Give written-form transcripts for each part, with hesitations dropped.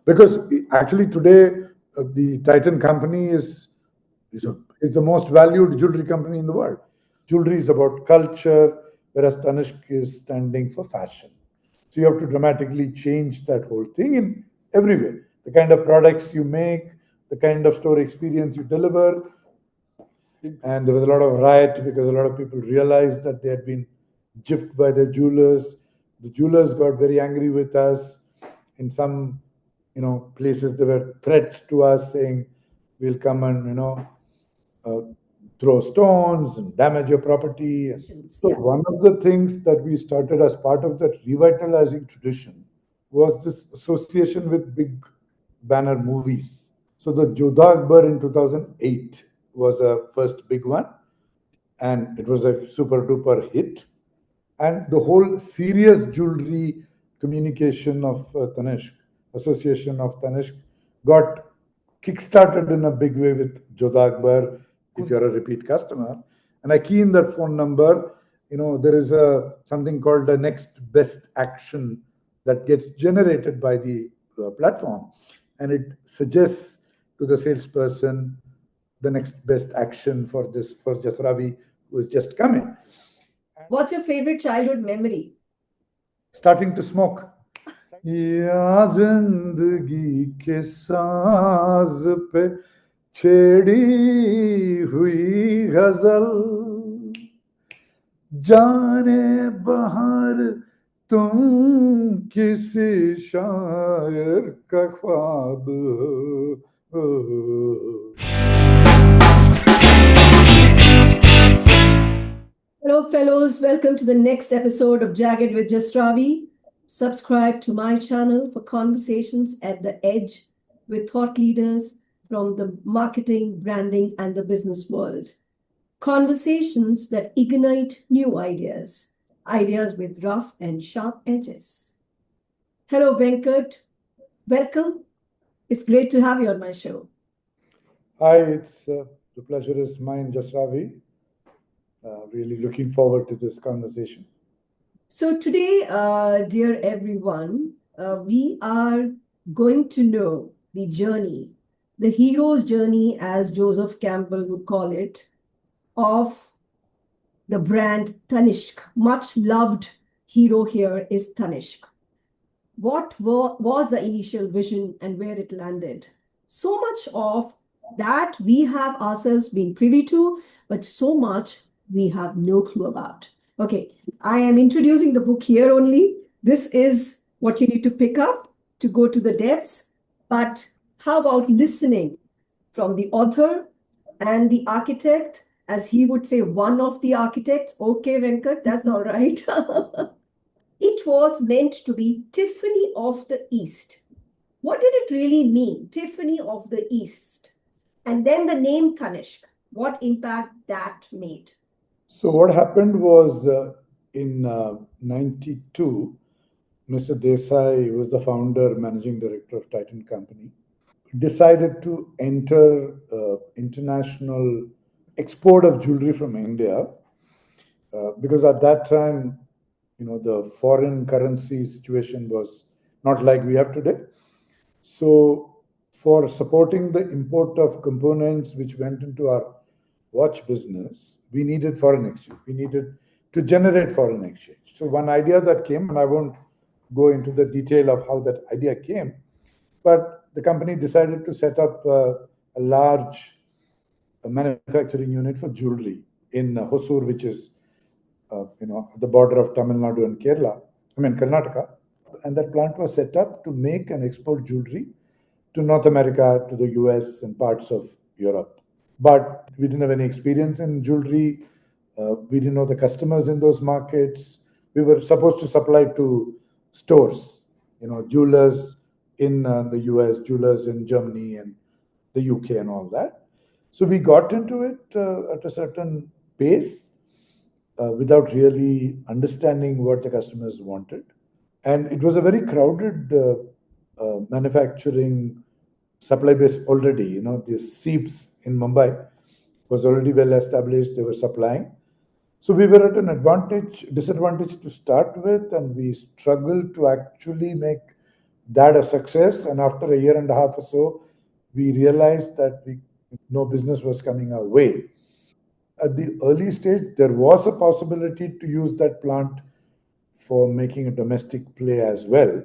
Because actually today the Titan company is the most valued jewelry company in the world. Jewelry is about culture, whereas Tanishq is standing for fashion. So you have to dramatically change that whole thing in every way. The kind of products you make, the kind of store experience you deliver, and there was a lot of riot because a lot of people realized that they had been gypped by the jewelers. The jewelers got very angry with us. In some, places there were threats to us saying, "We'll come and uh, throw stones and damage your property." So Yeah. one of the things that we started as part of that revitalizing tradition was this association with big banner movies. So the Jodha Akbar in 2008 was a first big one, and it was a super duper hit. And the whole serious jewelry communication of Tanishq, association of Tanishq, got kickstarted in a big way with Jodha Akbar if you're a repeat customer. And I key in that phone number, there is a something called the next best action that gets generated by the platform, and it suggests to the salesperson the next best action for this for Jasravi who is just coming. What's your favorite childhood memory? Starting to smoke. या जिंदगी के साज पे छेड़ी हुई गजल जाने बहार तुम किसी शायर का ख्वाब हो। Hello, fellows. Welcome to the next episode of Jagged with Just Ravi. Subscribe to my channel for conversations at the edge with thought leaders from the marketing, branding, and the business world. Conversations that ignite new ideas, ideas with rough and sharp edges. Hello, Venkat. Welcome. It's great to have you on my show. Hi, the pleasure is mine, Jasravi. Really looking forward to this conversation. So, today, dear everyone, we are going to know the journey, the hero's journey, as Joseph Campbell would call it, of the brand Tanishq. Much loved hero here is Tanishq. What was the initial vision and where it landed? So much of that we have ourselves been privy to, but so much we have no clue about. Okay, I am introducing the book here only. This is what you need to pick up to go to the depths. But how about listening from the author and the architect, as he would say, one of the architects? Okay, Venkat, that's all right. It was meant to be Tiffany of the East. What did it really mean, Tiffany of the East? And then the name Tanishq, what impact that made? So what happened was in '92, Mr. Desai, who was the founder, managing director of Titan Company, decided to enter international export of jewelry from India because at that time, the foreign currency situation was not like we have today. So, for supporting the import of components which went into our watch business, we needed foreign exchange. We needed to generate foreign exchange. So, one idea that came, and I won't go into the detail of how that idea came, but the company decided to set up a large manufacturing unit for jewelry in Hosur, which is the border of Tamil Nadu and Karnataka. And that plant was set up to make and export jewelry to North America, to the US, and parts of Europe. But we didn't have any experience in jewelry. We didn't know the customers in those markets. We were supposed to supply to stores, jewelers in the US, jewelers in Germany and the UK, and all that. So we got into it at a certain pace without really understanding what the customers wanted. And it was a very crowded manufacturing supply base already. The Seeps in Mumbai was already well established. They were supplying. So we were at disadvantage to start with, and we struggled to actually make that a success. And after a year and a half or so, we realized that no business was coming our way. At the early stage, there was a possibility to use that plant for making a domestic play as well.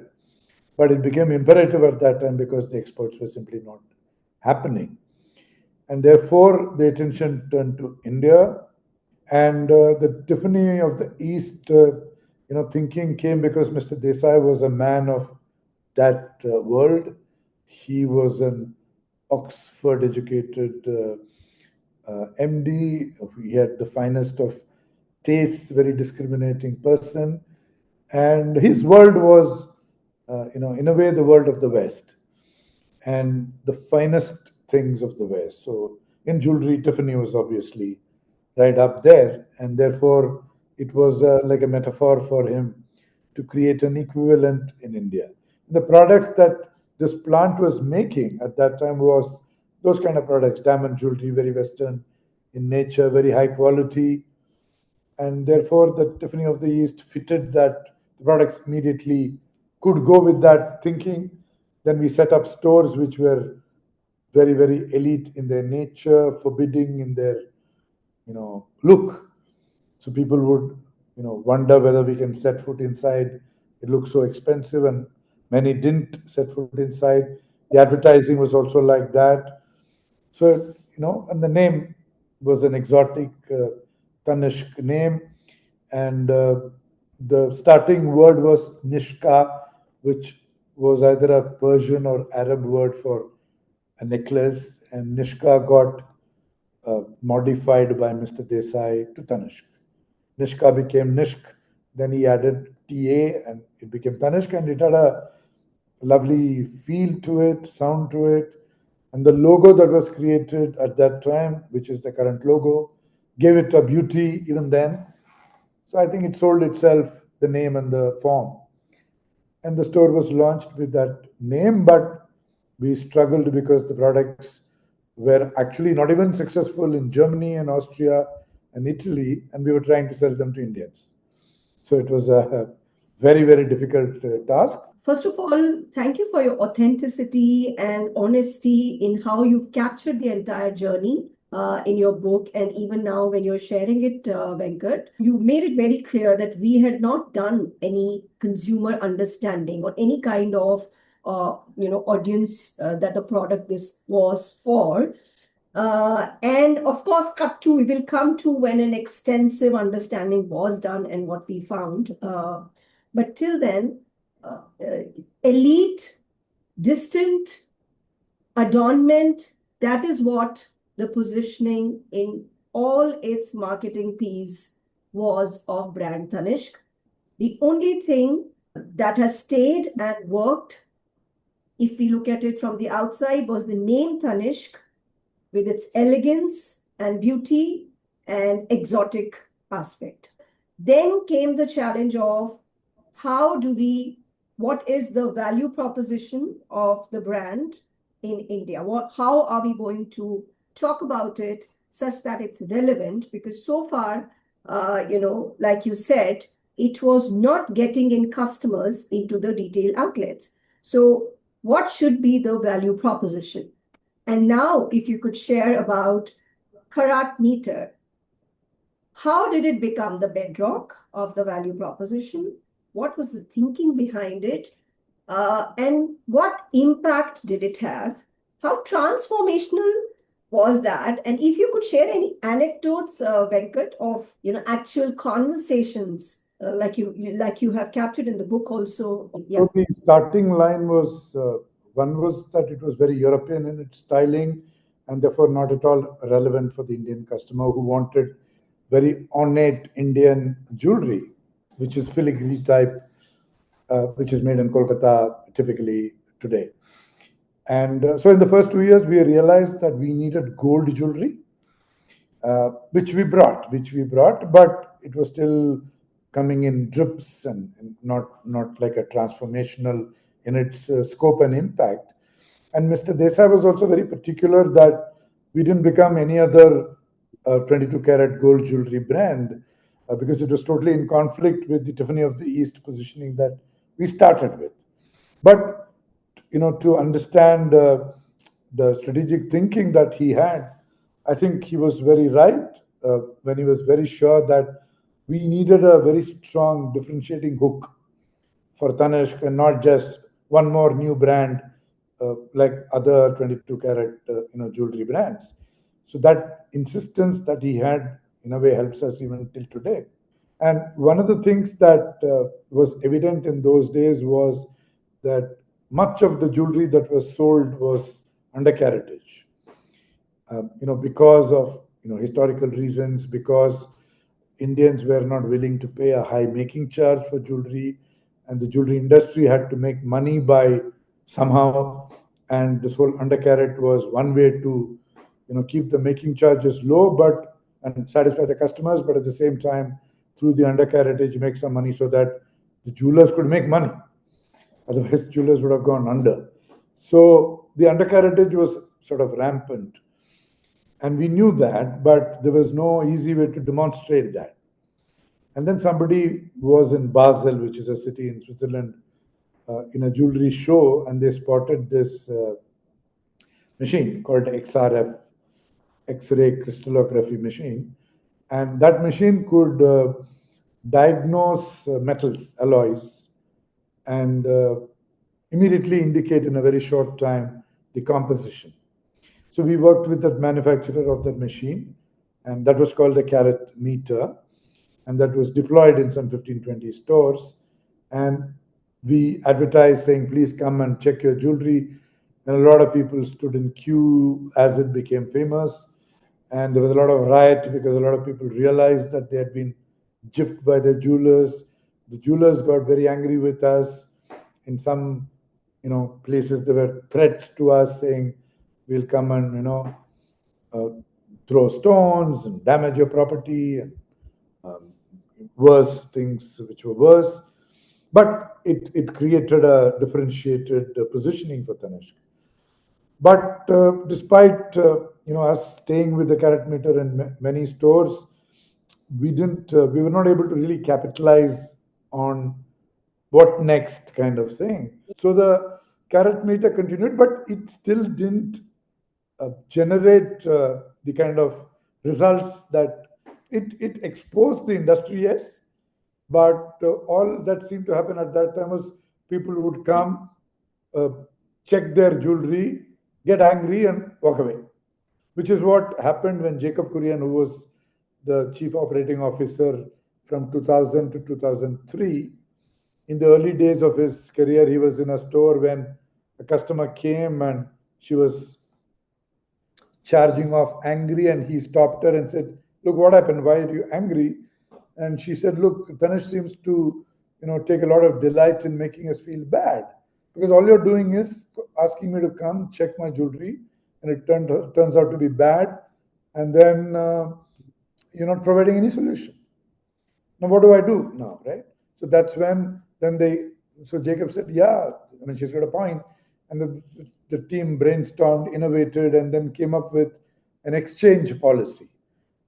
But it became imperative at that time because the exports were simply not happening. And therefore, the attention turned to India. And the Tiffany of the East, thinking came because Mr. Desai was a man of that world. He was an Oxford educated MD. He had the finest of tastes, very discriminating person. And his world was, in a way, the world of the West and the finest things of the West. So in jewelry, Tiffany was obviously right up there, and therefore it was like a metaphor for him to create an equivalent in India. The products that this plant was making at that time was those kind of products, diamond jewelry, very Western in nature, very high quality, and therefore the Tiffany of the East fitted that. The products immediately could go with that thinking. Then we set up stores which were very, very elite in their nature, forbidding in their look. So people would wonder whether we can set foot inside. It looks so expensive, and many didn't set foot inside. The advertising was also like that. So, and the name was an exotic Tanishq name. And the starting word was Nishka, which was either a Persian or Arab word for a necklace. And Nishka got modified by Mr. Desai to Tanishq. Nishka became Nishk. Then he added TA and it became Tanishq, and it had a lovely feel to it, sound to it. And the logo that was created at that time, which is the current logo, gave it a beauty even then. So I think it sold itself, the name and the form. And the store was launched with that name, but we struggled because the products were actually not even successful in Germany and Austria and Italy, and we were trying to sell them to Indians. So it was a very, very difficult task. First of all, thank you for your authenticity and honesty in how you've captured the entire journey in your book. And even now, when you're sharing it, Venkat, you've made it very clear that we had not done any consumer understanding or any kind of audience that the product this was for. And of course, cut to, we will come to when an extensive understanding was done and what we found. But till then, elite, distant, adornment, that is what the positioning in all its marketing piece was of brand Tanishq. The only thing that has stayed and worked, if we look at it from the outside, was the name Tanishq with its elegance and beauty and exotic aspect. Then came the challenge of how do we, what is the value proposition of the brand in India? How are we going to talk about it such that it's relevant? Because so far, like you said, it was not getting in customers into the retail outlets. So, what should be the value proposition? And now, if you could share about Karat meter, how did it become the bedrock of the value proposition? What was the thinking behind it? And what impact did it have? How transformational was that? And if you could share any anecdotes, Venkat, of actual conversations like you have captured in the book also. Yeah. So the starting line was one was that it was very European in its styling and therefore not at all relevant for the Indian customer who wanted very ornate Indian jewelry, which is filigree type, which is made in Kolkata typically today. And so in the first 2 years, we realized that we needed gold jewelry, which we brought, but it was still coming in drips and not like a transformational in its scope and impact. And Mr. Desai was also very particular that we didn't become any other 22 karat gold jewelry brand because it was totally in conflict with the Tiffany of the East positioning that we started with. But to understand the strategic thinking that he had, I think he was very right when he was very sure that we needed a very strong differentiating hook for Tanishq and not just one more new brand like other 22 karat jewelry brands. So that insistence that he had in a way helps us even till today. And one of the things that was evident in those days was that much of the jewelry that was sold was under caratage. Because of historical reasons, because Indians were not willing to pay a high making charge for jewelry, and the jewelry industry had to make money by somehow, and this whole undercarriage was one way to keep the making charges low, but and satisfy the customers, but at the same time through the undercarriage make some money so that the jewelers could make money. Otherwise, jewelers would have gone under. So the undercarriage was sort of rampant. And we knew that, but there was no easy way to demonstrate that. And then somebody was in Basel, which is a city in Switzerland, in a jewelry show, and they spotted this machine called XRF, X-ray crystallography machine. And that machine could diagnose metals, alloys, and immediately indicate in a very short time the composition. So we worked with the manufacturer of that machine, and that was called the Karat meter, and that was deployed in some 15, 20 stores. And we advertised saying, please come and check your jewelry. And a lot of people stood in queue as it became famous. And there was a lot of riot because a lot of people realized that they had been gypped by the jewelers. The jewelers got very angry with us. In some places there were threats to us saying we'll come and uh, throw stones and damage your property, and um, worse things which were worse. But it created a differentiated positioning for Tanishq. But despite us staying with the carat meter in many stores, we were not able to really capitalize on what next kind of thing. So the carat meter continued, but it still didn't generate the kind of results that it exposed the industry, yes, but all that seemed to happen at that time was people would come, uh, check their jewelry, get angry, and walk away, which is what happened when Jacob Kurian, who was the chief operating officer from 2000 to 2003, in the early days of his career, he was in a store when a customer came and she was charging off angry, and he stopped her and said, look, what happened? Why are you angry? And she said, look, Tanish seems to take a lot of delight in making us feel bad, because all you're doing is asking me to come check my jewelry, and it turns out to be bad, and then you're not providing any solution. Now what do I do now, right? So that's when then they so Jacob said, yeah, I mean she's got a point. And the team brainstormed, innovated, and then came up with an exchange policy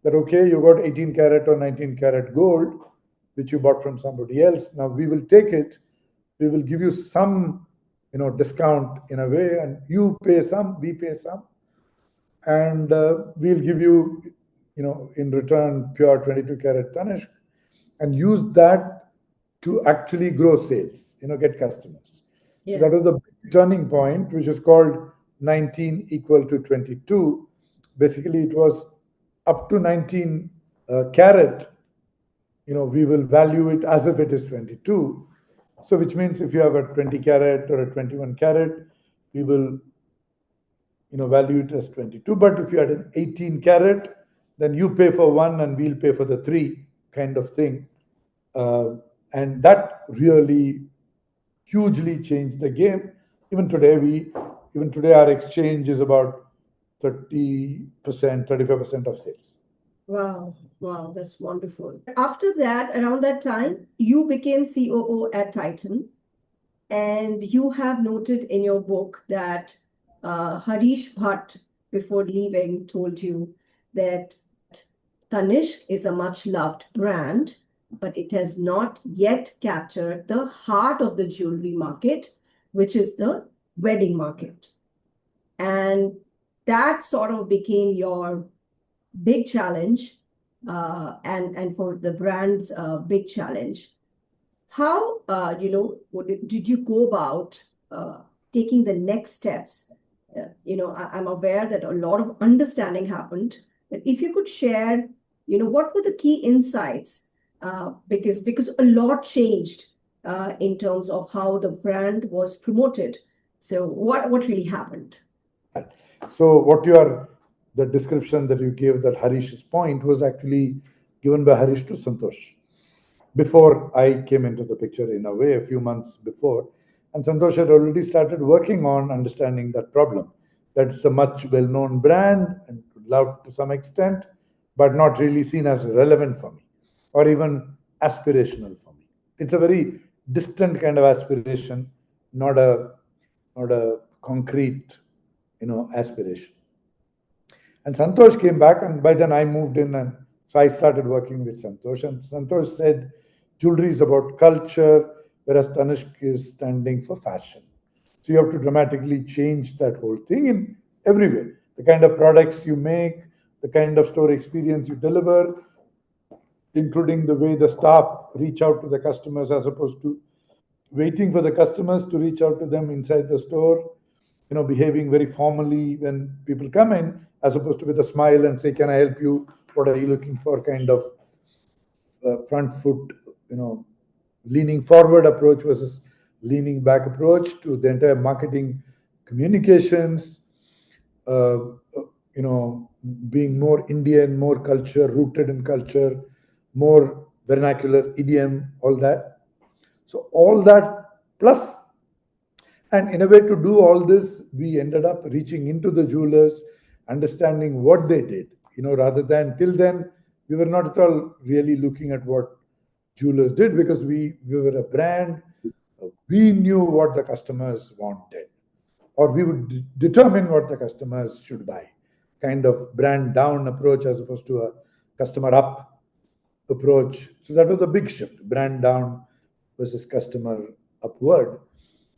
that okay, you got 18 karat or 19 karat gold, which you bought from somebody else. Now we will take it, we will give you some discount in a way, and you pay some, we pay some, and we'll give you, in return, pure 22 karat Tanishq, and use that to actually grow sales, get customers. So Yeah. that was the turning point, which is called 19 equal to 22. Basically, it was up to 19 carat, we will value it as if it is 22. So, which means if you have a 20 carat or a 21 carat, we will value it as 22. But if you had an 18 carat, then you pay for one and we'll pay for the three, kind of thing. uh, and that really hugely changed the game. Even today our exchange is about 30%, 35% of sales. Wow, wow, that's wonderful. After that, around that time, you became COO at Titan, and you have noted in your book that Harish Bhatt, before leaving, told you that Tanishq is a much loved brand, but it has not yet captured the heart of the jewelry market, which is the wedding market. And that sort of became your big challenge, and for the brand's big challenge. How, did you go about taking the next steps? I'm aware that a lot of understanding happened. But if you could share, what were the key insights? Because a lot changed in terms of how the brand was promoted. So what really happened? Right. So what you are, the description that you gave, that Harish's point was actually given by Harish to Santosh before I came into the picture, in a way, a few months before. And Santosh had already started working on understanding that problem. That it's a much well-known brand and loved to some extent, but not really seen as relevant for me, or even aspirational for me. It's a very distant kind of aspiration, not a concrete, aspiration. And Santosh came back, and by then I moved in, and so I started working with Santosh. And Santosh said, jewelry is about culture, whereas Tanishq is standing for fashion. So you have to dramatically change that whole thing in every way. The kind of products you make, the kind of store experience you deliver, including the way the staff reach out to the customers as opposed to waiting for the customers to reach out to them inside the store, behaving very formally when people come in, as opposed to with a smile and say, "Can I help you? What are you looking for?" kind of front foot, you know, leaning forward approach versus leaning back approach to the entire marketing communications. Uh, you know, being more Indian, more culture, rooted in culture, more vernacular idiom, all that. So all that plus, and in a way, to do all this, we ended up reaching into the jewelers, understanding what they did, rather than till then, we were not at all really looking at what jewelers did because we were a brand. We knew what the customers wanted, or we would determine what the customers should buy. Kind of brand down approach as opposed to a customer up approach. So that was a big shift, brand down versus customer upward.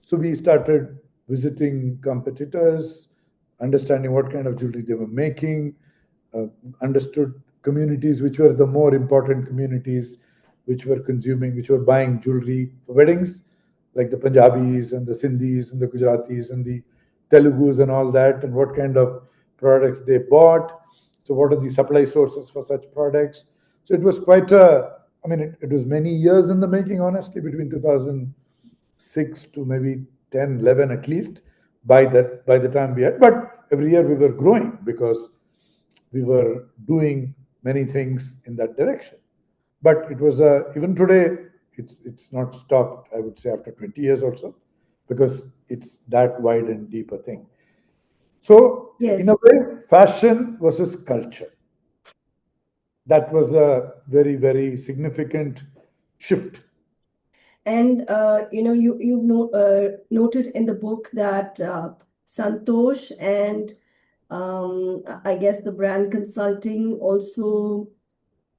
So we started visiting competitors, understanding what kind of jewelry they were making, uh, understood communities which were the more important communities which were consuming, which were buying jewelry for weddings, like the Punjabis and the Sindhis and the Gujaratis and the Telugus and all that, and what kind of products they bought. So, what are the supply sources for such products? So, it was quite a, I mean, it was many years in the making, honestly, between 2006 to maybe 10, 11 at least, by the time we had. But every year we were growing because we were doing many things in that direction. But it was even today, it's not stopped. I would say after 20 years also, because it's that wide and deep a thing. So in a Yes. way, fashion versus culture. That was a very very significant shift. And you've noted in the book that Santosh and I guess the brand consulting also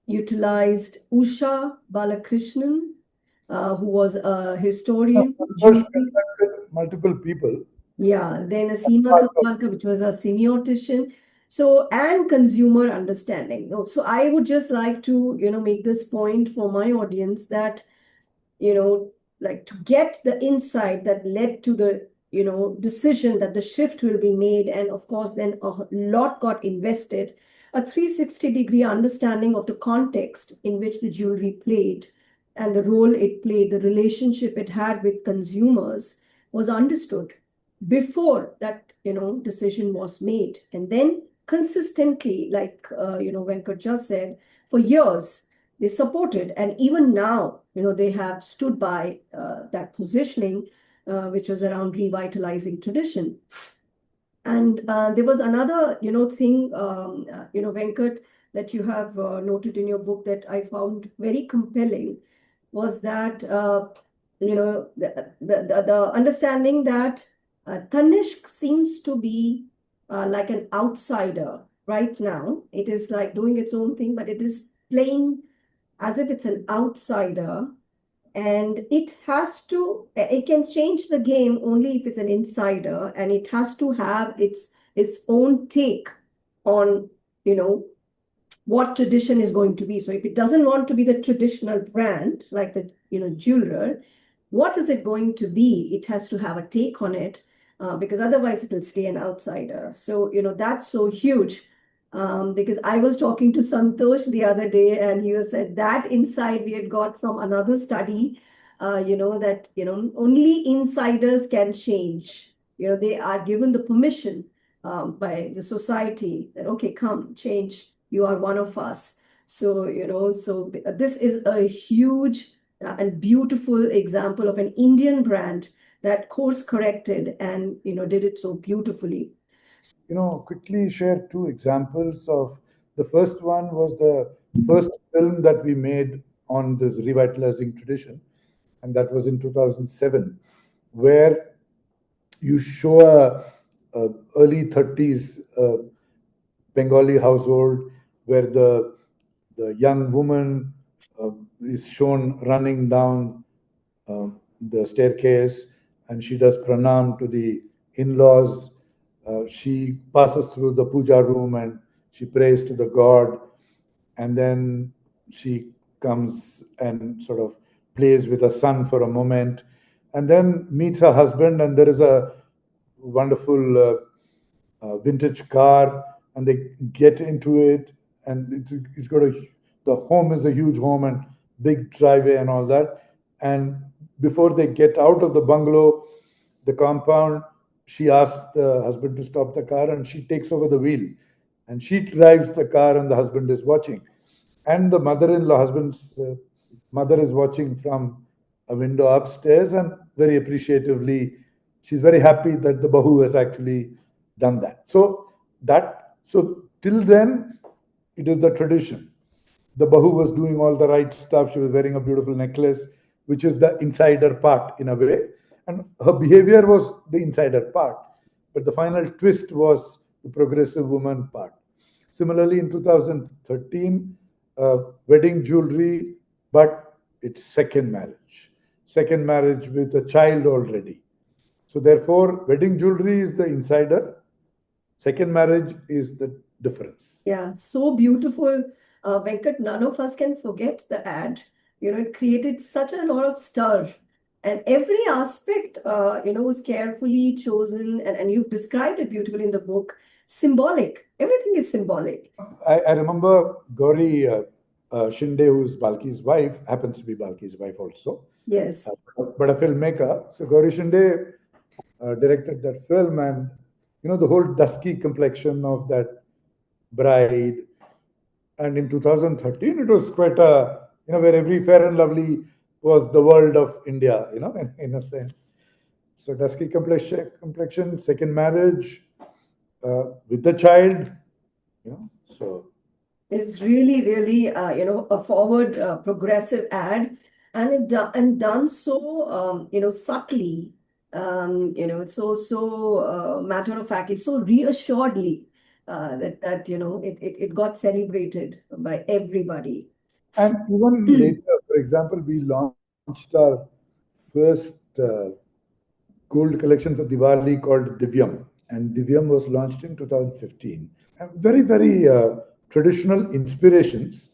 utilized Usha Balakrishnan, who was a historian, Santosh jewelry. consulted multiple people. Yeah, then Asima Khaparkar, which was a semiotician. So, and consumer understanding. So I would just like to, make this point for my audience that you know, like to get the insight that led to the, decision that the shift will be made. And of course, then a lot got invested. A 360-degree understanding of the context in which the jewelry played and the role it played, the relationship it had with consumers was understood before that, decision was made. And then consistently, like, Venkat just said, for years, they supported, and even now, they have stood by that positioning, which was around revitalizing tradition. And there was another, thing, Venkat, that you have noted in your book that I found very compelling was that, the understanding that Tanishq seems to be like an outsider right now. It is like doing its own thing, but it is playing as if it's an outsider and it can change the game only if it's an insider, and it has to have its own take on, you know, what tradition is going to be. So if it doesn't want to be the traditional brand, like the, jeweler, what is it going to be? It has to have a take on it, because otherwise it will stay an outsider. So, that's so huge. Because I was talking to Santosh the other day, and he was said that insight we had got from another study, that, only insiders can change. They are given the permission, by the society, that, okay, come, change, you are one of us. So, this is a huge, and beautiful example of an Indian brand that course corrected and, did it so beautifully. Quickly share two examples of the first one was the first film that we made on the revitalizing tradition, and that was in 2007, where you show a early 30s Bengali household where the young woman uh, is shown running down uh, the staircase, and she does pranam to the in-laws. She passes through the puja room and she prays to the god, and then she comes and sort of plays with her son for a moment, and then meets her husband, and there is a wonderful vintage car, and they get into it, and it's got the home is a huge home and big driveway and all that. And before they get out of the bungalow, the compound, she asks the husband to stop the car, and she takes over the wheel, and she drives the car, and the husband is watching, and the mother-in-law, husband's mother, is watching from a window upstairs, and very appreciatively she's very happy that the bahu has actually done that. So till then it is the tradition. The bahu was doing all the right stuff. She was wearing a beautiful necklace, which is the insider part in a way, and her behavior was the insider part. But the final twist was the progressive woman part. Similarly, in 2013, wedding jewelry, but it's second marriage with a child already. So therefore, wedding jewelry is the insider, second marriage is the difference. Yeah, so beautiful. Venkat, none of us can forget the ad. It created such a lot of stir. And every aspect, was carefully chosen, and you've described it beautifully in the book. Symbolic. Everything is symbolic. I remember Gauri Shinde, who's Balki's wife, happens to be Balki's wife also, Yes. but a filmmaker. So Gauri Shinde directed that film, and the whole dusky complexion of that bride. And in 2013, it was quite a where every fair and lovely was the world of India, in a sense. So dusky complexion, second marriage with the child, So Is really, really, a forward, progressive ad, and done so, subtly, it's so matter of factly, so reassuredly, that it got celebrated by everybody. and even later, for example, we launched our first gold collection for Diwali called Divyam, and Divyam was launched in 2015. Very, very traditional inspirations,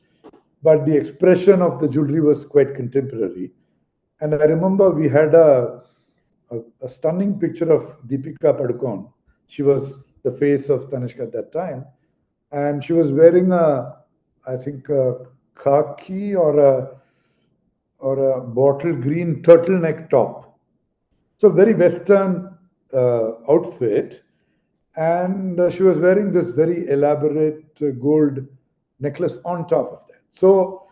but the expression of the jewelry was quite contemporary. And I remember we had a stunning picture of Deepika Padukone. She was the face of Tanishq at that time, and she was wearing I think, a khaki or a bottle green turtleneck top. So very Western outfit, and she was wearing this very elaborate gold necklace on top of that. So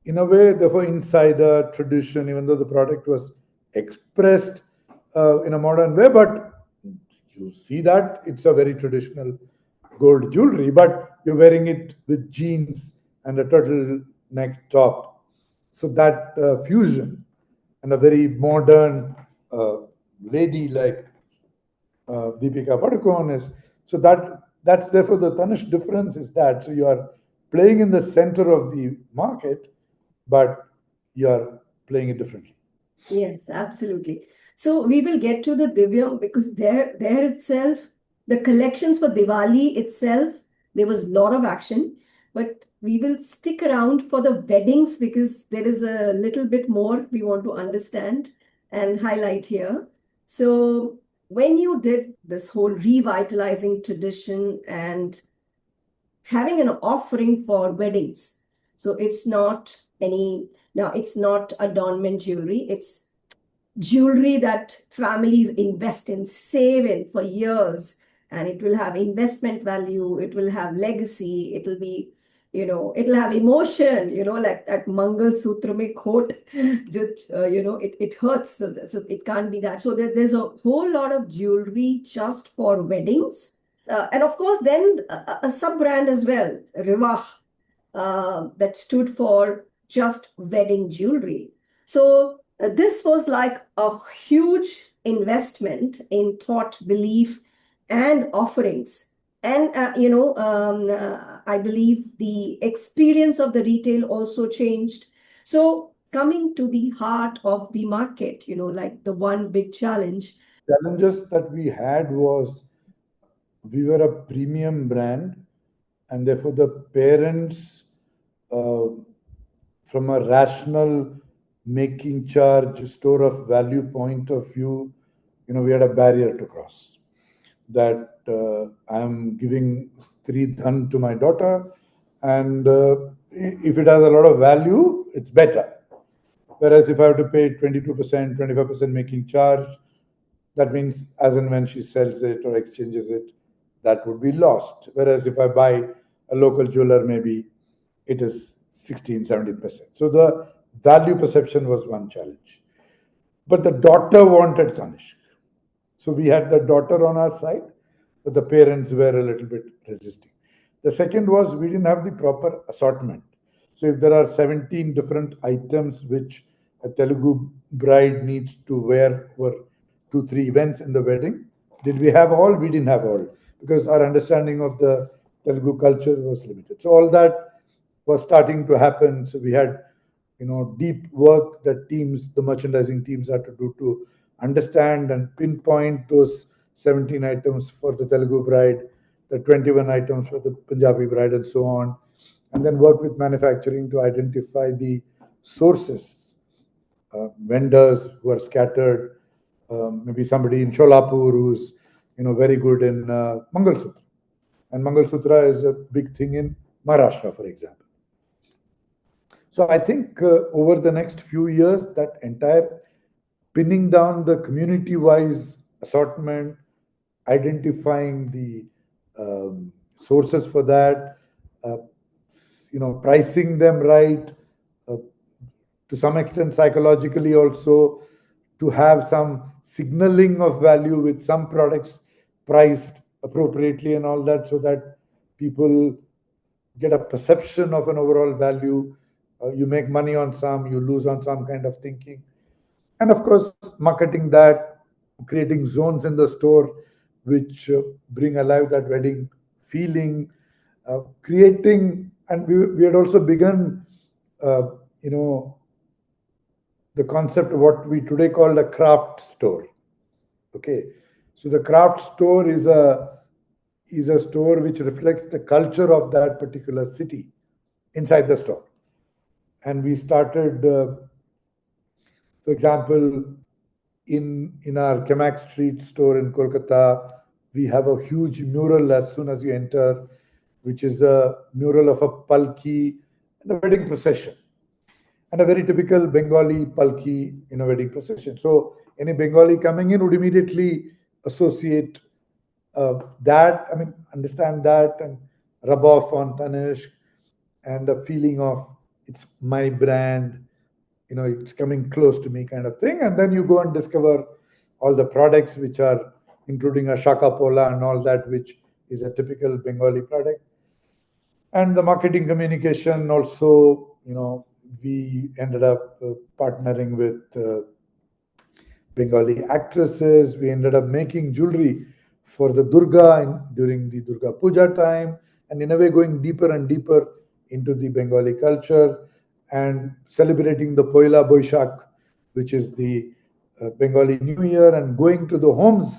in a way, therefore, insider tradition, even though the product was expressed in a modern way, but you see that it's a very traditional gold jewelry, but you're wearing it with jeans and a turtleneck top. So that fusion, and a very modern uh, lady like Deepika Padukone is. So that's therefore the Tanishq difference is that. So you are playing in the center of the market, but you are playing it differently. Yes, absolutely. So we will get to the Divyam because there itself, the collections for Diwali itself, there was a lot of action. But we will stick around for the weddings because there is a little bit more we want to understand and highlight here. So when you did this whole revitalizing tradition and having an offering for weddings, so it's not any, now it's not adornment jewelry, it's jewelry that families invest in, save in for years, and it will have investment value, it will have legacy, it will be, it'll have emotion, like that Mangal Sutra mein quote, it hurts, so it can't be that. So there's a whole lot of jewelry just for weddings. And of course, then a sub brand as well, Rivah, that stood for just wedding jewelry. So this was like a huge investment in thought, belief, and offerings. And I believe the experience of the retail also changed. So coming to the heart of the market, like the one big challenge. Challenges that we had was we were a premium brand, and therefore the parents, uh, from a rational making charge store of value point of view, we had a barrier to cross. That I'm giving three dhan to my daughter, and if it has a lot of value, it's better. Whereas if I have to pay 22%, 25% making charge, that means as and when she sells it or exchanges it, that would be lost. Whereas if I buy a local jeweler, maybe it is 16, 17%. So the value perception was one challenge. But the daughter wanted Tanishq. So we had the daughter on our side, but the parents were a little bit resisting. The second was we didn't have the proper assortment. So if there are 17 different items which a Telugu bride needs to wear for 2, 3 events in the wedding, did we have all? We didn't have all because our understanding of the Telugu culture was limited. So all that was starting to happen. So we had, deep work that teams, the merchandising teams, had to do to understand and pinpoint those 17 items for the Telugu bride, the 21 items for the Punjabi bride, and so on, and then work with manufacturing to identify the sources, vendors who are scattered, maybe somebody in Sholapur who's very good in Mangal Sutra, and Mangal Sutra is a big thing in Maharashtra, for example. So I think over the next few years, that entire pinning down the community-wise assortment, identifying the sources for that, uh, pricing them right, uh, to some extent psychologically also, to have some signaling of value with some products priced appropriately and all that, so that people get a perception of an overall value. You make money on some, you lose on some kind of thinking. And of course, marketing that, creating zones in the store which bring alive that wedding feeling, creating, and we had also begun, uh, you know, the concept of what we today call a craft store. Okay, so the craft store is a store which reflects the culture of that particular city inside the store. And we started, for example, in our Kemak Street store in Kolkata, we have a huge mural as soon as you enter, which is the mural of a palki and a wedding procession, and a very typical Bengali palki in a wedding procession. So any Bengali coming in would immediately associate that, I mean, understand that and rub off on Tanishq, and a feeling of it's my brand, it's coming close to me kind of thing. And then you go and discover all the products which are including a shaka pola and all that, which is a typical Bengali product. And the marketing communication also, we ended up partnering with Bengali actresses. We ended up making jewelry for the Durga during the Durga Puja time, and in a way going deeper and deeper into the Bengali culture. and celebrating the Poila Boishak, which is the Bengali New Year, and going to the homes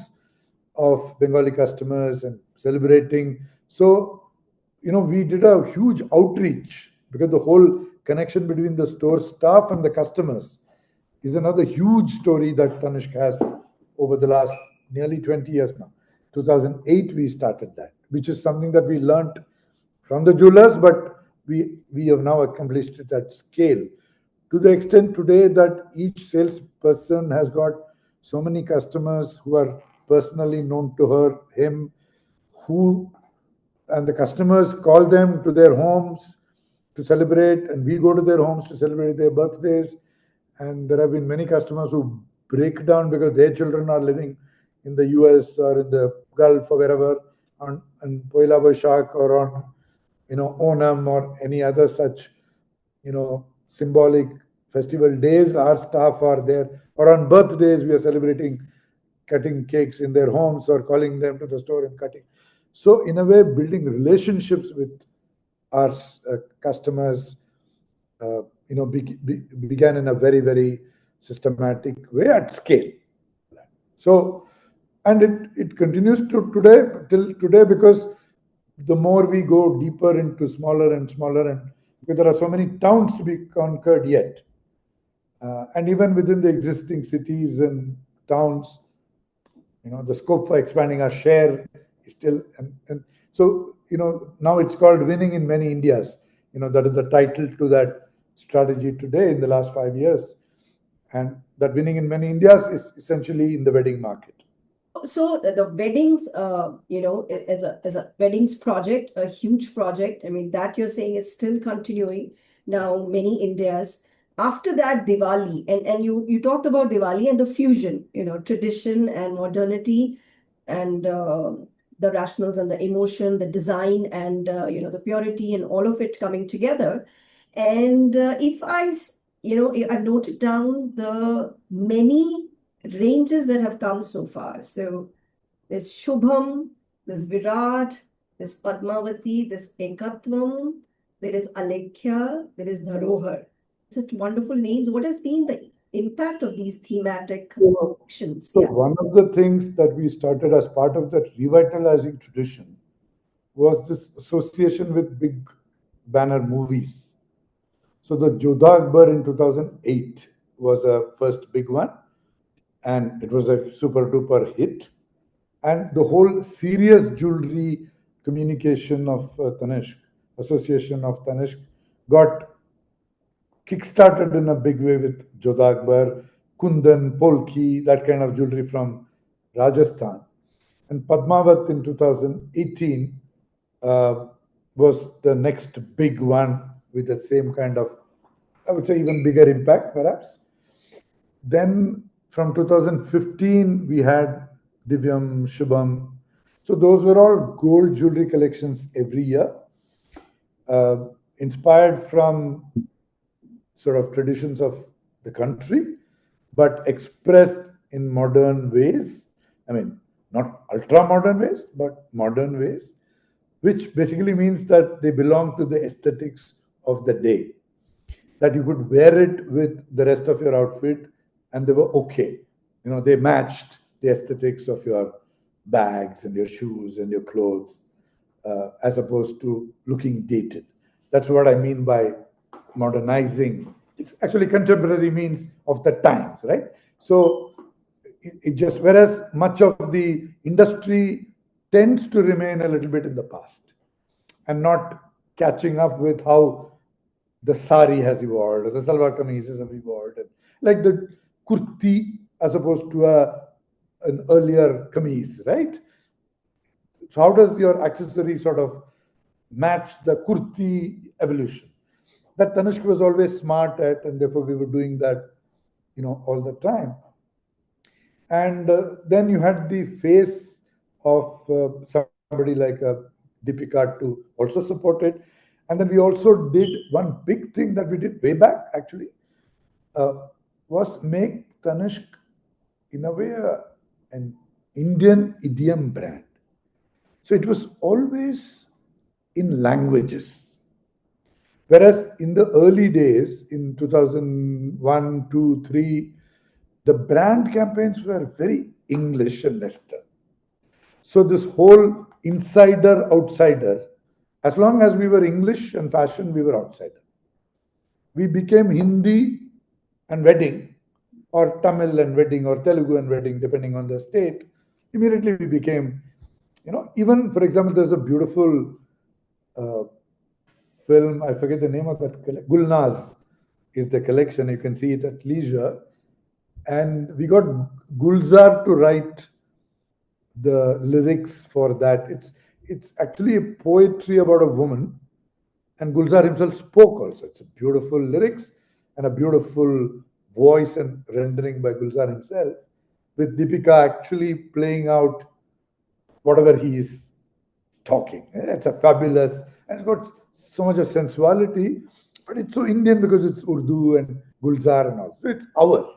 of Bengali customers and celebrating. So, we did a huge outreach because the whole connection between the store staff and the customers is another huge story that Tanishq has over the last nearly 20 years now. 2008, we started that, which is something that we learnt from the jewelers, but we have now accomplished it at scale to the extent today that each salesperson has got so many customers who are personally known to him, who and the customers call them to their homes to celebrate, and we go to their homes to celebrate their birthdays. And there have been many customers who break down because their children are living in the US or in the Gulf or wherever on Poila Boishak or on Onam or any other such symbolic festival days. Our staff are there, or on birthdays we are celebrating, cutting cakes in their homes or calling them to the store and cutting. So in a way, building relationships with our customers began in a very, very systematic way at scale. So, and it continues to today, till today, because the more we go deeper into smaller and smaller, and because there are so many towns to be conquered yet, and even within the existing cities and towns, the scope for expanding our share is still, and so now it's called winning in many Indias. That is the title to that strategy today in the last 5 years, and that winning in many Indias is essentially in the wedding market. So the weddings, as a weddings project, a huge project. I mean, that you're saying is still continuing now, many Indias. After that, Diwali, and you talked about Diwali and the fusion, tradition and modernity, and the rationals and the emotion, the design, and the purity, and all of it coming together. And if I've noted down the many ranges that have come so far. So there's Shubham, there's Virat, there's Padmavati, there's Ekatvam, there is Alekhya, there is Dharohar. Such wonderful names. What has been the impact of these thematic So, actions? so Yeah. one of the things that we started as part of that revitalizing tradition was this association with big banner movies. So the Jodha Akbar in 2008 was a first big one, and it was a super duper hit. And the whole serious jewelry communication of Tanishq, association of Tanishq, got kickstarted in a big way with Jodha Akbar, Kundan, Polki, that kind of jewelry from Rajasthan. And Padmavat in 2018 uh, was the next big one with the same kind of, I would say, even bigger impact, perhaps. Then from 2015, we had Divyam, Shubham. So those were all gold jewelry collections every year, uh, inspired from sort of traditions of the country, but expressed in modern ways. I mean, not ultra modern ways, but modern ways, which basically means that they belong to the aesthetics of the day, that you could wear it with the rest of your outfit and they were okay. They matched the aesthetics of your bags and your shoes and your clothes, as opposed to looking dated. That's what I mean by modernizing. It's actually contemporary means of the times, right? So it just, whereas much of the industry tends to remain a little bit in the past and not catching up with how the sari has evolved, or the salwar kameezes have evolved, and like the kurti as opposed to an earlier kameez, right? So how does your accessory sort of match the kurti evolution? That Tanishq was always smart at, and therefore we were doing that, all the time. And then you had the face of somebody like Deepika to also support it. And then we also did one big thing that we did way back, actually, uh, was make Tanishq, in a way, an Indian idiom brand. So it was always in languages. Whereas in the early days, in 2001, 2, 3, the brand campaigns were very English and Western. So this whole insider outsider, as long as we were English and fashion, we were outsider. We became Hindi and wedding, or Tamil and wedding, or Telugu and wedding, depending on the state. Immediately we became, even for example, there's a beautiful uh, film. I forget the name of that. Gulnaz is the collection. You can see it at leisure. And we got Gulzar to write the lyrics for that. It's actually a poetry about a woman, and Gulzar himself spoke also. It's a beautiful lyrics and a beautiful voice and rendering by Gulzar himself, with Deepika actually playing out whatever he is talking. It's a fabulous, and it's got so much of sensuality, but it's so Indian because it's Urdu and Gulzar and all. So it's ours.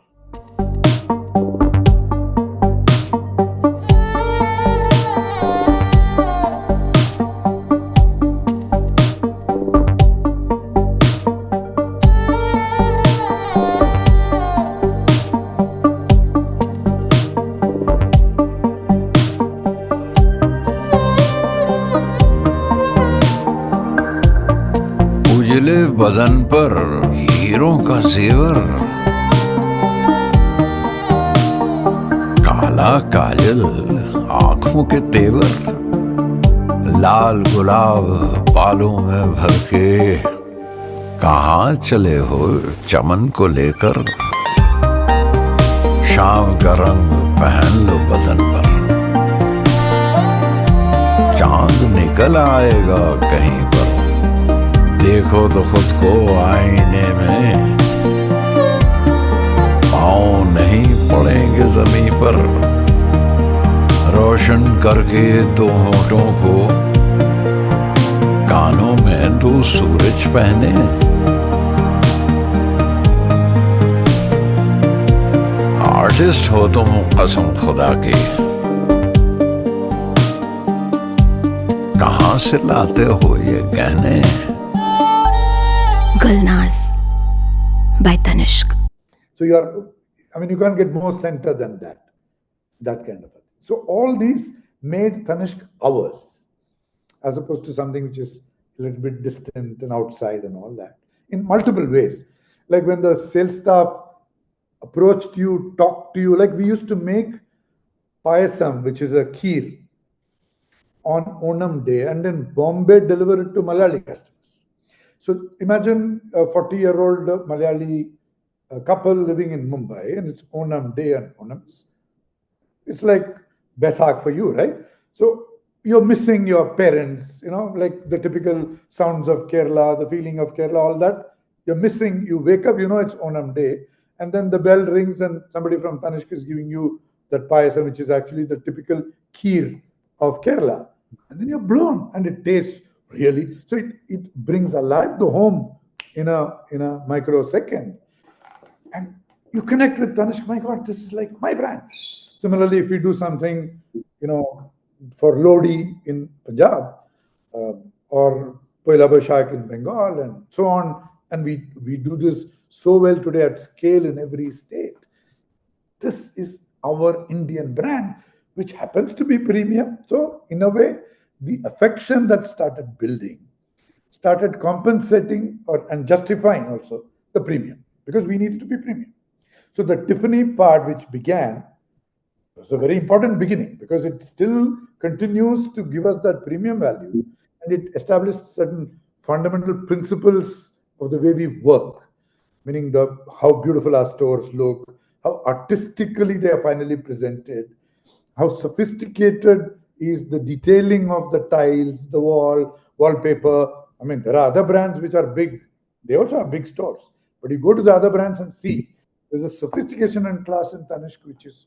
उजले बदन पर हीरों का जेवर, काला काजल आंखों के तेवर, लाल गुलाब बालों में भर के कहाँ चले हो चमन को लेकर, शाम का रंग पहन लो बदन पर, चांद निकल आएगा कहीं पर, देखो तो खुद को आईने में, पाँव नहीं पड़ेंगे जमीन पर, रोशन करके दो होठों को, कानों में तू सूरज पहने, आर्टिस्ट हो तुम कसम खुदा की, कहाँ से लाते हो ये गहने। Gulnaz by Tanishq. So you can't get more center than that kind of a thing. So all these made Tanishq ours, as opposed to something which is a little bit distant and outside and all that, in multiple ways. Like when the sales staff approached you, talked to you, like we used to make payasam, which is a kheer, on Onam Day, and then Bombay deliver it to Malayali customers. So imagine a 40-year-old Malayali couple living in Mumbai, and it's Onam Day, and Onam's, it's like Basak for you, right? So you're missing your parents, like the typical sounds of Kerala, the feeling of Kerala, all that. You're missing, you wake up, it's Onam Day, and then the bell rings, and somebody from Tanishq is giving you that payasam, which is actually the typical kheer of Kerala. And then you're blown, and it tastes really, so it brings alive the home in a microsecond, and you connect with Tanishq. My God, this is like my brand. Similarly, if we do something, for Lodi in Punjab, or Poila Boishakh in Bengal, and so on, and we do this so well today at scale in every state. This is our Indian brand, which happens to be premium. So in a way, the affection that started building started compensating and justifying also the premium, because we needed to be premium. So the Tiffany part, which began, was a very important beginning, because it still continues to give us that premium value, and it established certain fundamental principles of the way we work, meaning how beautiful our stores look, how artistically they are finally presented, how sophisticated is the detailing of the tiles, the wallpaper. I mean, there are other brands which are big. They also have big stores. But you go to the other brands and see, there's a sophistication and class in Tanishq which is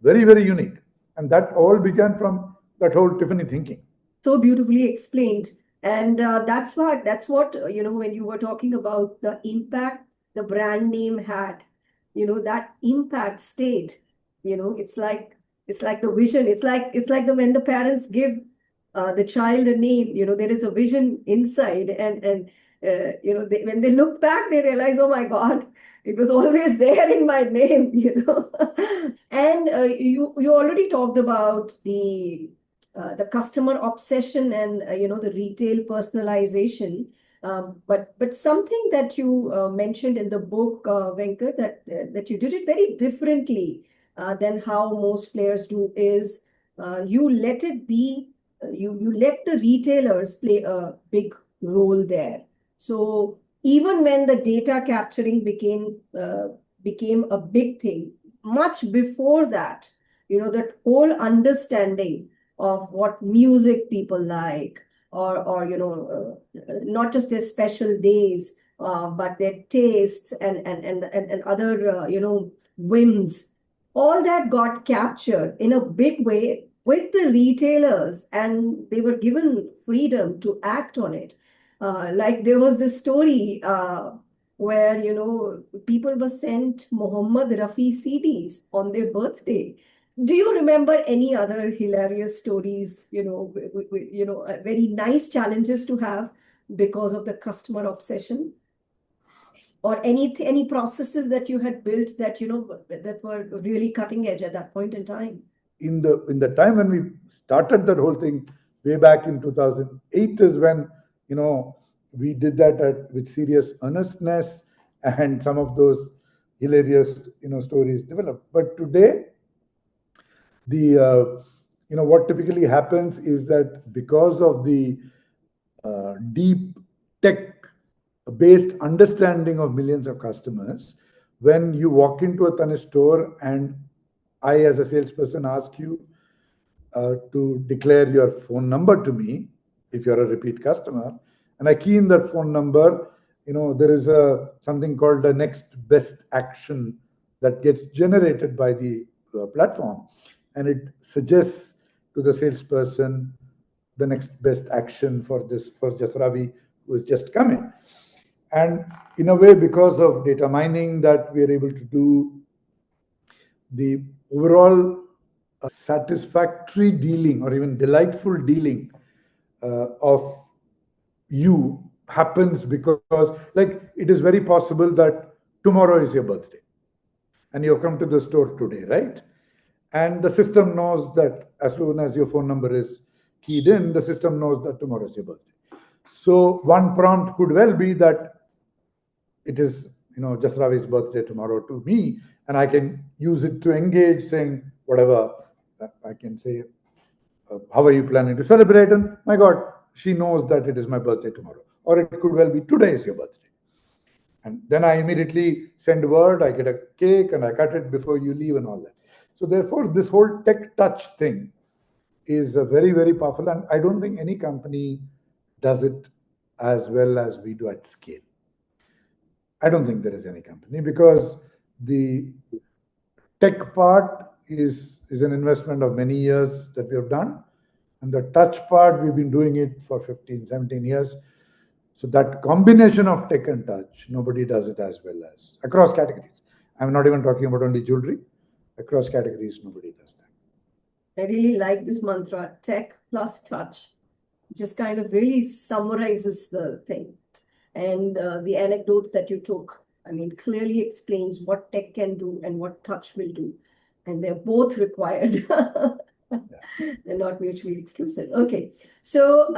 very, very unique. And that all began from that whole Tiffany thinking. So beautifully explained. And that's what, when you were talking about the impact the brand name had, that impact stayed. It's like the vision. It's like when the parents give the child a name, there is a vision inside, and when they look back, they realize, oh my God, it was always there in my name, And you already talked about the customer obsession and the retail personalization. But something that you mentioned in the book, Venkat, that you did it very differently than how most players do is you let it be you let the retailers play a big role there. So even when the data capturing became a big thing, much before that, that whole understanding of what music people like, or not just their special days, but their tastes and other whims, all that got captured in a big way with the retailers, and they were given freedom to act on it. Like there was this story where people were sent Muhammad Rafi CDs on their birthday. Do you remember any other hilarious stories? Very nice challenges to have because of the customer obsession, or any processes that you had built that that were really cutting edge at that point in time. In the time when we started that whole thing way back in 2008 is when we did that with serious earnestness, and some of those hilarious stories developed. But today, the what typically happens is that because of the deep tech based understanding of millions of customers, when you walk into a Tanishq store and I, as a salesperson, ask you to declare your phone number to me if you're a repeat customer, and I key in that phone number, there is a something called a next best action that gets generated by the platform, and it suggests to the salesperson the next best action for this for just Ravi who is just coming. And in a way, because of data mining that we are able to do, the overall satisfactory dealing or even delightful dealing of you happens because, like, it is very possible that tomorrow is your birthday and you have come to the store today, right? And the system knows that as soon as your phone number is keyed in, the system knows that tomorrow is your birthday. So one prompt could well be that it is just Ravi's birthday tomorrow to me, and I can use it to engage, saying whatever. I can say, how are you planning to celebrate? And my God, she knows that it is my birthday tomorrow, or it could well be today is your birthday. And then I immediately send word, I get a cake and I cut it before you leave and all that. So therefore, this whole tech touch thing is a very, very powerful, and I don't think any company does it as well as we do at scale. I don't think there is any company, because the tech part is an investment of many years that we have done, and the touch part, we've been doing it for 15, 17 years. So that combination of tech and touch, nobody does it as well as across categories. I'm not even talking about only jewelry. Across categories, nobody does that. I really like this mantra, tech plus touch. Just kind of really summarizes the thing. And the anecdotes that you took, I mean, clearly explains what tech can do and what touch will do. And they're both required. They're not mutually exclusive. Okay. So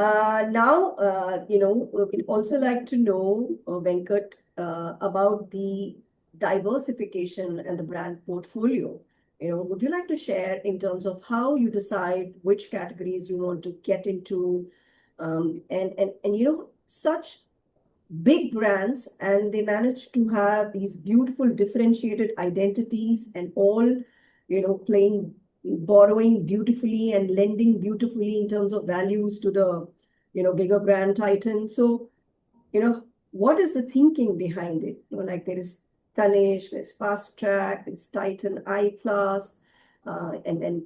now, we'd also like to know, Venkat, about the diversification and the brand portfolio. Would you like to share in terms of how you decide which categories you want to get into, and such big brands, and they manage to have these beautiful differentiated identities, and all playing, borrowing beautifully and lending beautifully in terms of values to the bigger brand titan. So what is the thinking behind it? Like there is Tanishq, there's Fast Track, there's Titan I Plus, and then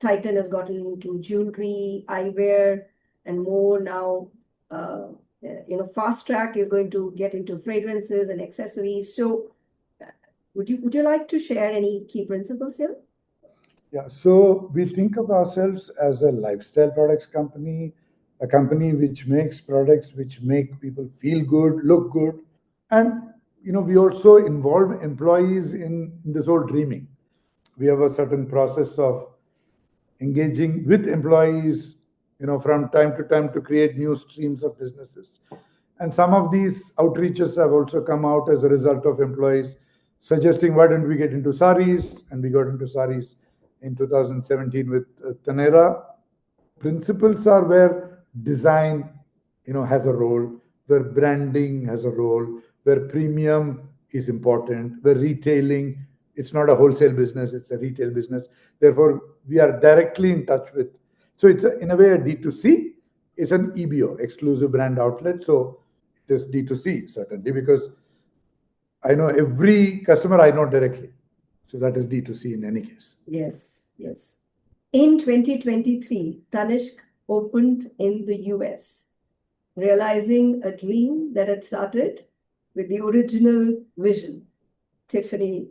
Titan has gotten into jewelry, eyewear, and more now. Fast Track is going to get into fragrances and accessories. So would you like to share any key principles here? Yeah, so we think of ourselves as a lifestyle products company a company which makes products which make people feel good, look good, and we also involve employees in this whole dreaming. We have a certain process of engaging with employees, from time to time to create new streams of businesses. And some of these outreaches have also come out as a result of employees suggesting, why don't we get into saris? And we got into saris in 2017 with Tanera. Principles are where design, has a role, where branding has a role, where premium is important, where retailing, it's not a wholesale business, it's a retail business. Therefore, we are directly in touch with. So it's in a way a D2C. It's an EBO, exclusive brand outlet. So it is D2C certainly, because I know every customer I know directly. So that is D2C in any case. Yes, yes. In 2023, Tanishq opened in the US, realizing a dream that had started with the original vision, Tiffany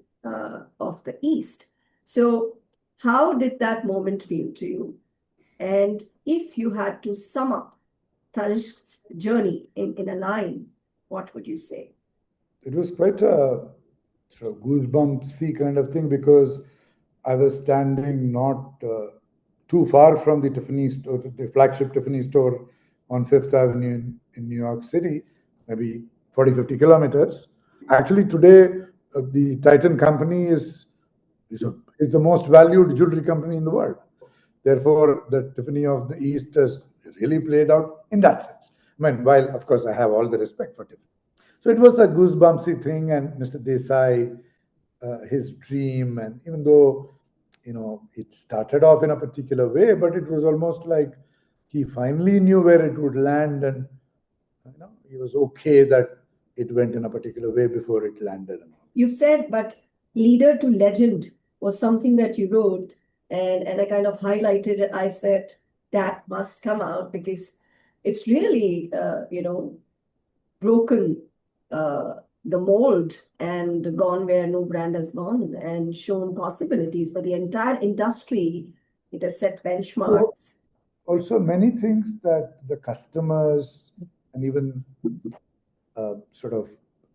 of the East. So, how did that moment feel to you? And if you had to sum up Tanishq's journey in a line, what would you say? It was quite a sort of goosebumpsy kind of thing, because I was standing not too far from the Tiffany store, the flagship Tiffany store on Fifth Avenue in New York City, maybe 40, 50 kilometers. Actually, today, the Titan company is the most valued jewelry company in the world. Therefore, the Tiffany of the East has really played out in that sense. I mean, while of course I have all the respect for Tiffany. So it was a goosebumpsy thing, and Mr. Desai, his dream, and even though it started off in a particular way, but it was almost like he finally knew where it would land, and he was okay that it went in a particular way before it landed. You've said, but leader to legend was something that you wrote, and I kind of highlighted it. I said that must come out because it's really, broken the mold and gone where no brand has gone and shown possibilities for the entire industry. It has set benchmarks. Also, many things that the customers and even sort of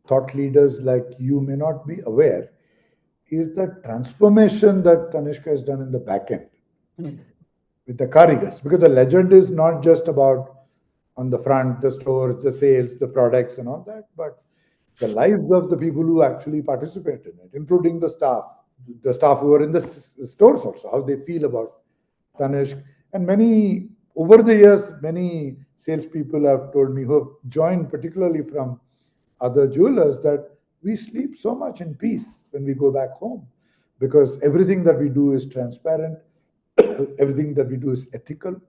thought leaders like you may not be aware is the transformation that Tanishq has done in the back end with the karigars. Because the legend is not just about on the front, the stores, the sales, the products, and all that, but the lives of the people who actually participate in it, including the staff who are in the stores also, how they feel about Tanishq. And many, over the years, many salespeople have told me who have joined, particularly from other jewelers, that we sleep so much in peace when we go back home, because everything that we do is transparent, everything that we do is ethical.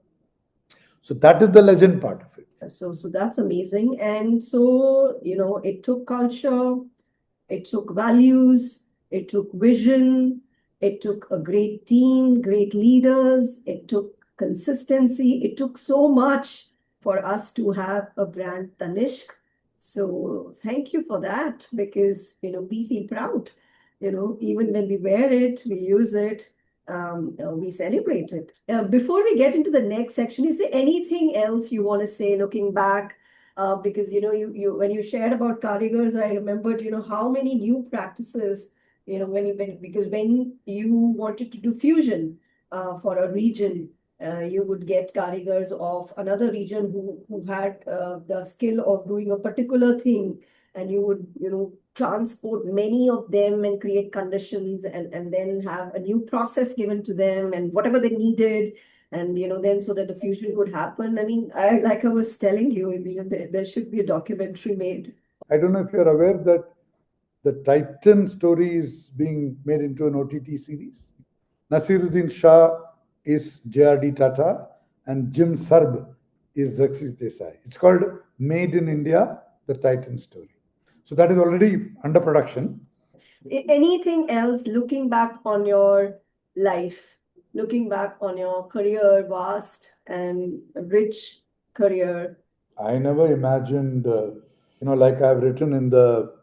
So that is the legend part of it. So that's amazing. And so, it took culture, it took values, it took vision, it took a great team, great leaders, it took consistency, it took so much for us to have a brand Tanishq. So thank you for that, because we feel proud. Even when we wear it, we use it, we celebrate it. Before we get into the next section, is there anything else you want to say looking back? Because you when you shared about Karigars, I remembered how many new practices because when you wanted to do fusion for a region, you would get Karigars of another region who had the skill of doing a particular thing, and you would transport many of them and create conditions, and then have a new process given to them and whatever they needed, and then so that the fusion could happen. I mean, like I was telling you, there should be a documentary made. I don't know if you're aware that the Titan story is being made into an OTT series. Nasiruddin Shah is JRD Tata, and Jim Sarb is Rakshit Desai. It's called Made in India, the Titan story. So that is already under production. Anything else looking back on your life, looking back on your career, vast and rich career? I never imagined, like I've written in the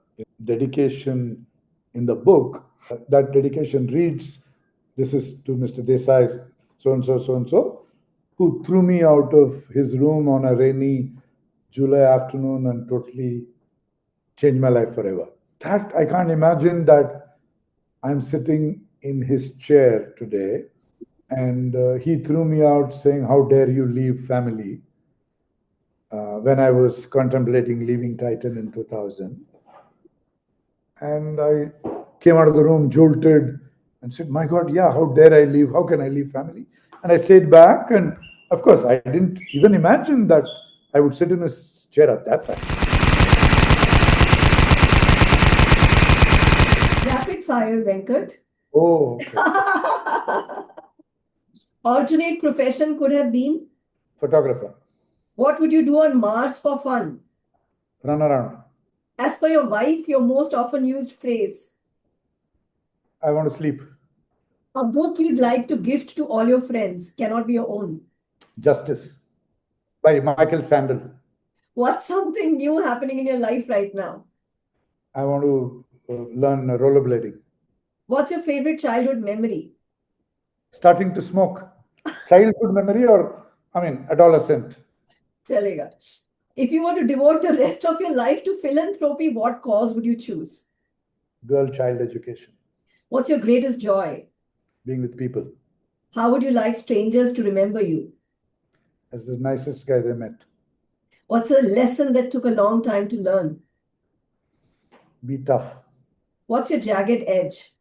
dedication in the book, that dedication reads, this is to Mr. Desai, so and so, so and so, who threw me out of his room on a rainy July afternoon and totally changed my life forever. That I can't imagine that I'm sitting in his chair today and he threw me out saying, "How dare you leave family?" When I was contemplating leaving Titan in 2000. And I came out of the room jolted and said, "My God, yeah, how dare I leave? How can I leave family?" And I stayed back. And of course, I didn't even imagine that I would sit in his chair at that time. Rapid fire, Venkat. Oh, okay. Alternate profession could have been? Photographer, What would you do on Mars for fun? run around. As per your wife, your most often used phrase? I want to sleep. A book you'd like to gift to all your friends, cannot be your own. Justice by Michael Sandel. What's something new happening in your life right now? I want to learn rollerblading. What's your favorite childhood memory? Starting to smoke. Childhood memory or, I mean, adolescent. Chalega. If you were to devote the rest of your life to philanthropy, what cause would you choose? Girl child education. What's your greatest joy? Being with people. How would you like strangers to remember you? As the nicest guy they met. What's a lesson that took a long time to learn? Be tough. What's your jagged edge?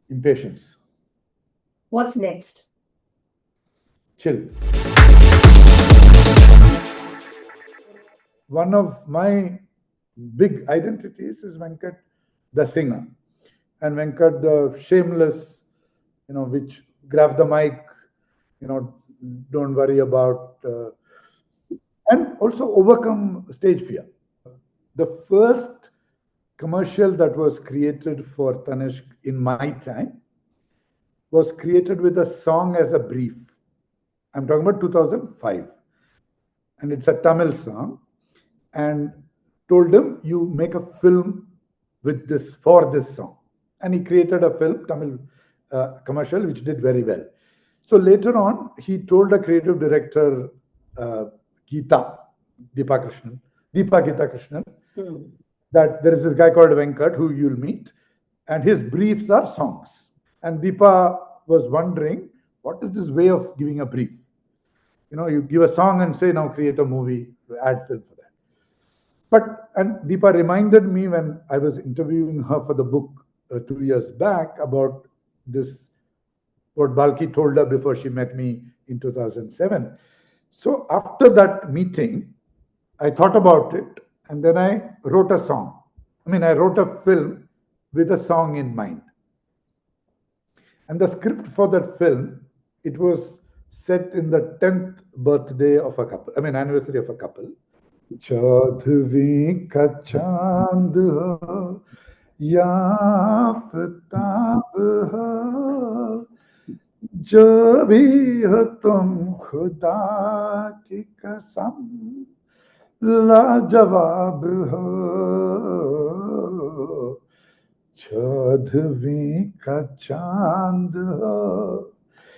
Impatience. What's next? Chill. One of my big identities is Venkat, the singer, and Venkat, the shameless, which grab the mic, don't worry about, and also overcome stage fear. The first commercial that was created for Tanishq in my time was created with a song as a brief. I'm talking about 2005. And it's a Tamil song. And told him, "You make a film with this for this song." And he created a film, Tamil commercial, which did very well. So later on, he told a creative director, Geeta, Deepa Geeta Krishnan, that there is this guy called Venkat who you'll meet, and his briefs are songs. And Deepa was wondering, what is this way of giving a brief? You give a song and say, now create a movie, add film for that. And Deepa reminded me when I was interviewing her for the book 2 years back about this, what Balki told her before she met me in 2007. So after that meeting, I thought about it and then I wrote a song. I wrote a film with a song in mind. And the script for that film, it was set in the 10th birthday of a couple, anniversary of a couple. चौदहवीं का चांद हो या आफताब हो, जो भी हो तुम खुदा की कसम लाजवाब हो, चौदहवीं का चांद हो.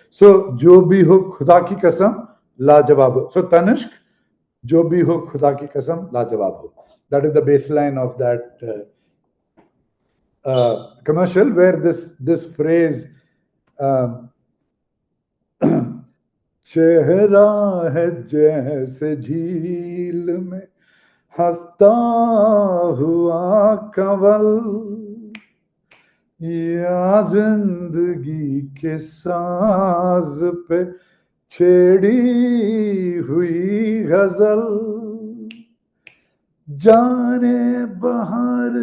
So, जो भी हो खुदा की कसम लाजवाब हो. So, Tanishq, जो भी हो खुदा की कसम लाजवाब हो. That is the baseline of that commercial, where this phrase, चेहरा है जैसे झील में हंसता हुआ कंवल, या जिंदगी के साज पे छेड़ी हुई गजल, जाने बहार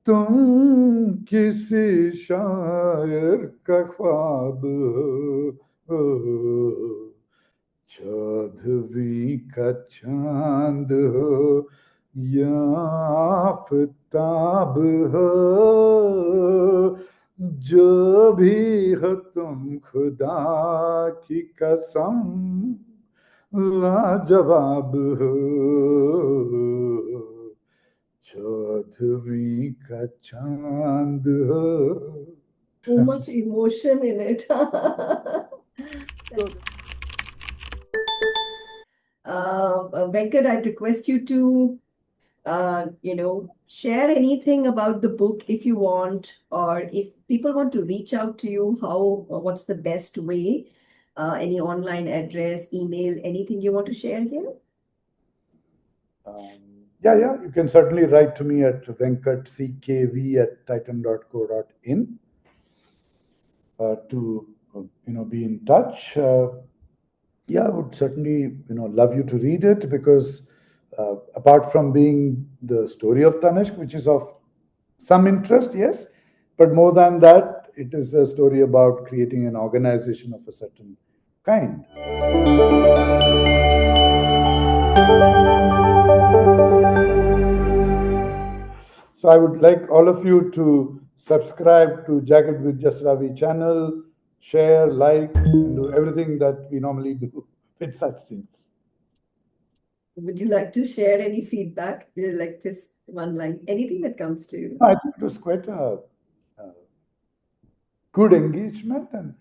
तुम किसी शायर का ख्वाब हो, चौदहवीं का चांद हो या आफताब हो, जो भी हो तुम खुदा की कसम लाजवाब हो, चौदहवीं का चांद हो. So much emotion in it. Venkat, I'd request you to share anything about the book if you want, or if people want to reach out to you, what's the best way? Any online address, email, anything you want to share here? Yeah, you can certainly write to me at venkatckv@titan.co.in to be in touch. Yeah, I would certainly love you to read it, because apart from being the story of Tanishq, which is of some interest, yes, but more than that, it is a story about creating an organization of a certain kind. So I would like all of you to subscribe to Jacket with Just Ravi channel, share, like, and do everything that we normally do with such things. Would you like to share any feedback? Like just one line, anything that comes to you? I think it was quite a good engagement, and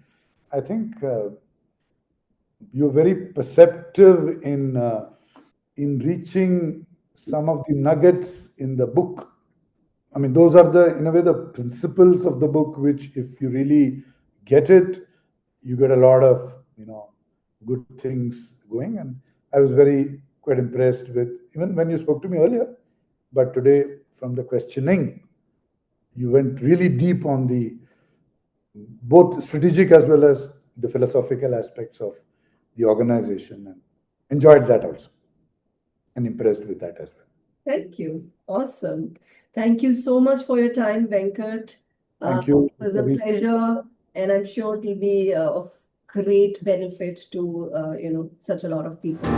I think you're very perceptive in reaching some of the nuggets in the book. I mean, those are in a way, the principles of the book, which, if you really get it, you get a lot of, good things going. And I was quite impressed with, even when you spoke to me earlier, but today, from the questioning, you went really deep on the both strategic as well as the philosophical aspects of the organization, and enjoyed that also, and impressed with that as well. Thank you. Awesome. Thank you so much for your time, Venkat. Thank you. It was a pleasure, and I'm sure it will be of great benefit to such a lot of people.